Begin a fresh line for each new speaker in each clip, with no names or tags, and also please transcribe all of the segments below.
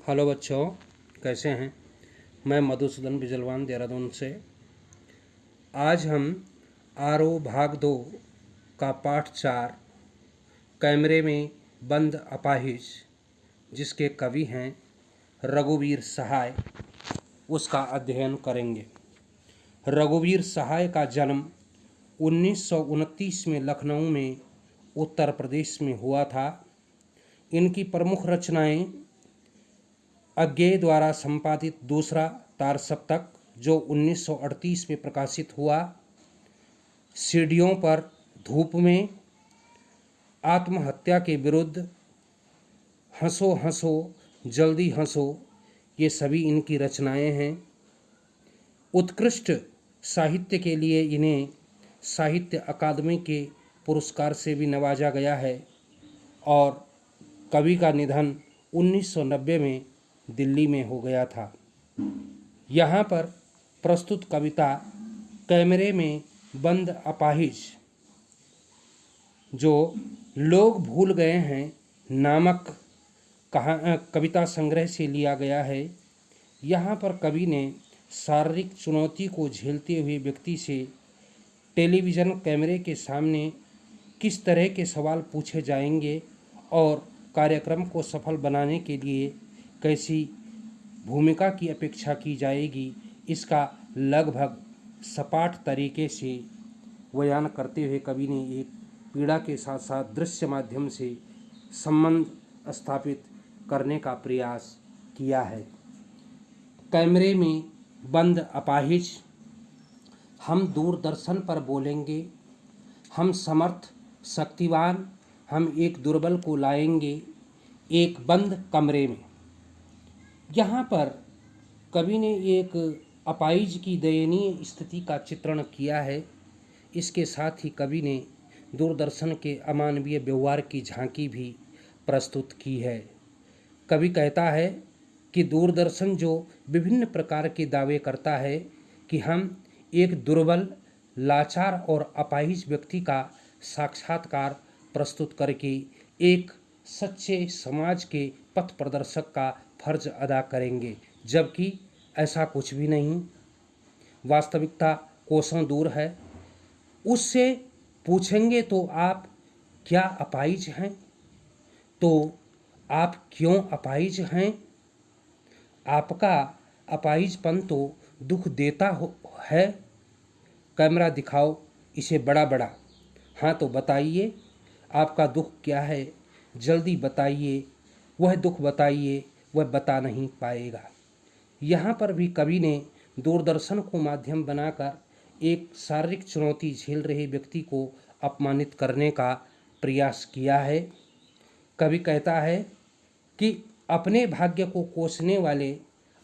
Hello बच्चों, कैसे हैं। मैं मधुसूदन बिजलवान देहरादून से। आज हम आरो भाग 2 का पाठ 4 कैमरे में बंद अपाहिज, जिसके कवि हैं रघुवीर सहाय, उसका अध्ययन करेंगे। रघुवीर सहाय का जन्म 1929 में लखनऊ में उत्तर प्रदेश में हुआ था। इनकी प्रमुख रचनाएं अज्ञेय द्वारा संपादित दूसरा तार सप्तक जो 1938 में प्रकाशित हुआ, सीढ़ियों पर धूप में, आत्महत्या के विरुद्ध, हंसो हंसो जल्दी हंसो, ये सभी इनकी रचनाएं हैं। उत्कृष्ट साहित्य के लिए इन्हें साहित्य अकादमी के पुरस्कार से भी नवाजा गया है और कवि का निधन 1990 में दिल्ली में हो गया था। यहाँ पर प्रस्तुत कविता कैमरे में बंद अपाहिज, जो लोग भूल गए हैं नामक कविता संग्रह से लिया गया है। यहाँ पर कवि ने शारीरिक चुनौती को झेलते हुए व्यक्ति से टेलीविज़न कैमरे के सामने किस तरह के सवाल पूछे जाएंगे और कार्यक्रम को सफल बनाने के लिए कैसी भूमिका की अपेक्षा की जाएगी, इसका लगभग सपाट तरीके से बयान करते हुए कवि ने एक पीड़ा के साथ साथ दृश्य माध्यम से संबंध स्थापित करने का प्रयास किया है। कैमरे में बंद अपाहिज। हम दूरदर्शन पर बोलेंगे, हम समर्थ शक्तिवान, हम एक दुर्बल को लाएंगे एक बंद कमरे में। यहाँ पर कवि ने एक अपाहिज की दयनीय स्थिति का चित्रण किया है। इसके साथ ही कवि ने दूरदर्शन के अमानवीय व्यवहार की झांकी भी प्रस्तुत की है। कवि कहता है कि दूरदर्शन जो विभिन्न प्रकार के दावे करता है कि हम एक दुर्बल, लाचार और अपाहिज व्यक्ति का साक्षात्कार प्रस्तुत करके एक सच्चे समाज के पथ प्रदर्शक का फर्ज अदा करेंगे, जबकि ऐसा कुछ भी नहीं। वास्तविकता कोसों दूर है। उससे पूछेंगे तो आप क्या अपाहिज हैं, तो आप क्यों अपाहिज हैं, आपका अपाहिजपन तो दुख देता है। कैमरा दिखाओ इसे बड़ा बड़ा। हाँ तो बताइए आपका दुख क्या है, जल्दी बताइए। वह दुख बताइए, वह बता नहीं पाएगा। यहाँ पर भी कवि ने दूरदर्शन को माध्यम बनाकर एक शारीरिक चुनौती झेल रहे व्यक्ति को अपमानित करने का प्रयास किया है। कवि कहता है कि अपने भाग्य को कोसने वाले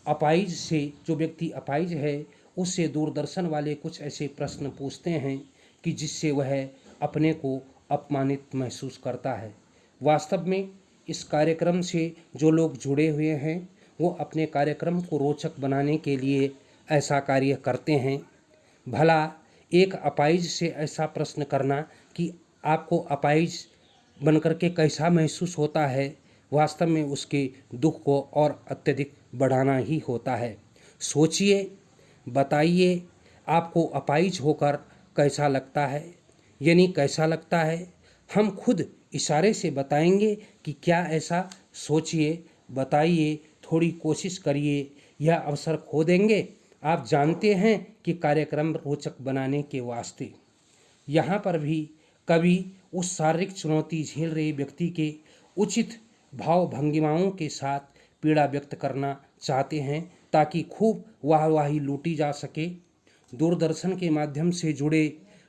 अपाहिज से, जो व्यक्ति अपाहिज है, उससे दूरदर्शन वाले कुछ ऐसे प्रश्न पूछते हैं कि जिससे वह अपने को अपमानित महसूस करता है। वास्तव में इस कार्यक्रम से जो लोग जुड़े हुए हैं वो अपने कार्यक्रम को रोचक बनाने के लिए ऐसा कार्य करते हैं। भला एक अपाहिज से ऐसा प्रश्न करना कि आपको अपाहिज बनकर के कैसा महसूस होता है, वास्तव में उसके दुख को और अत्यधिक बढ़ाना ही होता है। सोचिए, बताइए आपको अपाहिज होकर कैसा लगता है, यानी कैसा लगता है। हम खुद इशारे से बताएंगे कि क्या ऐसा। सोचिए, बताइए, थोड़ी कोशिश करिए, यह अवसर खो देंगे। आप जानते हैं कि कार्यक्रम रोचक बनाने के वास्ते। यहाँ पर भी कवि उस शारीरिक चुनौती झेल रहे व्यक्ति के उचित भाव भंगिमाओं के साथ पीड़ा व्यक्त करना चाहते हैं ताकि खूब वाहवाही लूटी जा सके। दूरदर्शन के माध्यम से जुड़े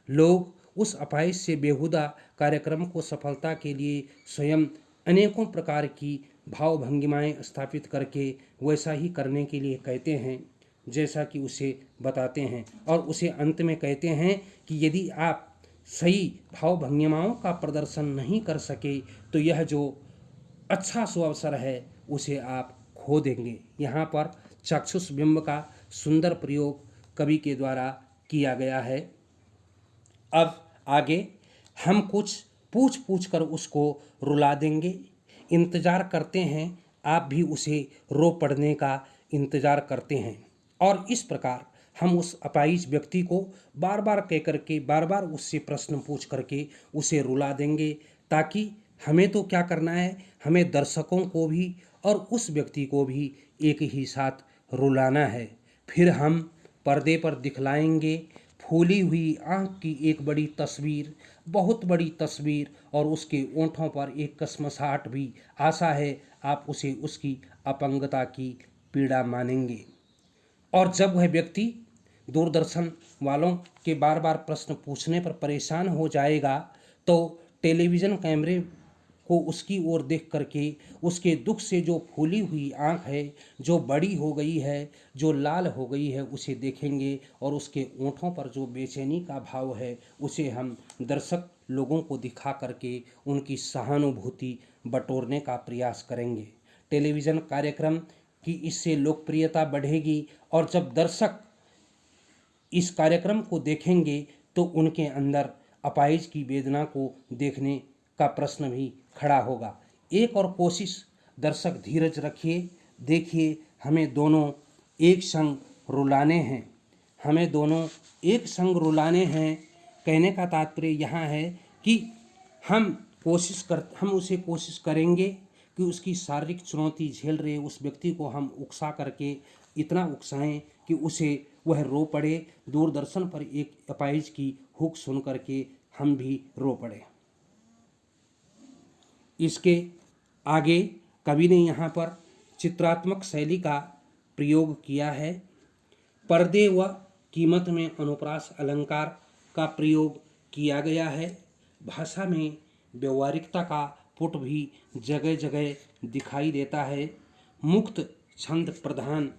लोग उस अपाहिज से बेहुदा कार्यक्रम को सफलता के लिए स्वयं अनेकों प्रकार की भाव भंगिमाएँ स्थापित करके वैसा ही करने के लिए कहते हैं जैसा कि उसे बताते हैं, और उसे अंत में कहते हैं कि यदि आप सही भाव भंगिमाओं का प्रदर्शन नहीं कर सके तो यह जो अच्छा सुअवसर है उसे आप खो देंगे। यहाँ पर चक्षुष बिंब का सुंदर प्रयोग कवि के द्वारा किया गया है। अब आगे हम कुछ पूछ कर उसको रुला देंगे। इंतज़ार करते हैं आप भी उसे रो पड़ने का इंतज़ार करते हैं। और इस प्रकार हम उस अपाहिज व्यक्ति को बार बार कह करके, बार बार उससे प्रश्न पूछ करके उसे रुला देंगे, ताकि हमें तो क्या करना है, हमें दर्शकों को भी और उस व्यक्ति को भी एक ही साथ रुलाना है। फिर हम पर्दे पर दिखलाएंगे फूली हुई आँख की एक बड़ी तस्वीर, बहुत बड़ी तस्वीर, और उसके ओंठों पर एक कसमसाहट भी। आशा है आप उसे उसकी अपंगता की पीड़ा मानेंगे। और जब वह व्यक्ति दूरदर्शन वालों के बार बार प्रश्न पूछने पर परेशान हो जाएगा, तो टेलीविज़न कैमरे को उसकी ओर देख करके उसके दुख से जो फूली हुई आँख है, जो बड़ी हो गई है, जो लाल हो गई है, उसे देखेंगे, और उसके ओंठों पर जो बेचैनी का भाव है, उसे हम दर्शक लोगों को दिखा करके उनकी सहानुभूति बटोरने का प्रयास करेंगे। टेलीविज़न कार्यक्रम की इससे लोकप्रियता बढ़ेगी, और जब दर्शक इस कार्यक्रम को देखेंगे तो उनके अंदर अपाहिज की वेदना को देखने का प्रश्न भी खड़ा होगा। एक और कोशिश दर्शक, धीरज रखिए, देखिए, हमें दोनों एक संग रुलाने हैं, हमें दोनों एक संग रुलाने हैं। कहने का तात्पर्य यहाँ है कि हम उसे कोशिश करेंगे कि उसकी शारीरिक चुनौती झेल रहे उस व्यक्ति को हम उकसा करके इतना उकसाएं कि उसे वह रो पड़े। दूरदर्शन पर एक अपाहिज की हुक सुन करके हम भी रो पड़े। इसके आगे कवि ने यहाँ पर चित्रात्मक शैली का प्रयोग किया है। पर्दे व कीमत में अनुप्रास अलंकार का प्रयोग किया गया है। भाषा में व्यवहारिकता का पुट भी जगह जगह दिखाई देता है। मुक्त छंद प्रधान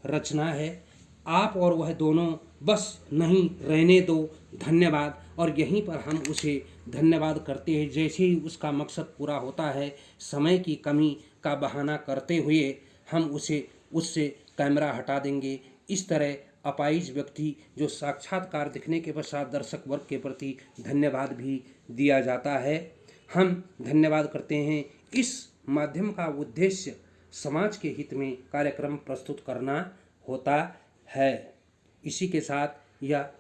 रचना है। आप और वह दोनों बस नहीं रहने दो, धन्यवाद। और यहीं पर हम उसे धन्यवाद करते हैं। जैसे ही उसका मकसद पूरा होता है, समय की कमी का बहाना करते हुए हम उससे कैमरा हटा देंगे। इस तरह अपाहिज व्यक्ति जो साक्षात्कार दिखने के पश्चात दर्शक वर्ग के प्रति धन्यवाद भी दिया जाता है। हम धन्यवाद करते हैं। इस माध्यम का उद्देश्य समाज के हित में कार्यक्रम प्रस्तुत करना होता है। इसी के साथ यह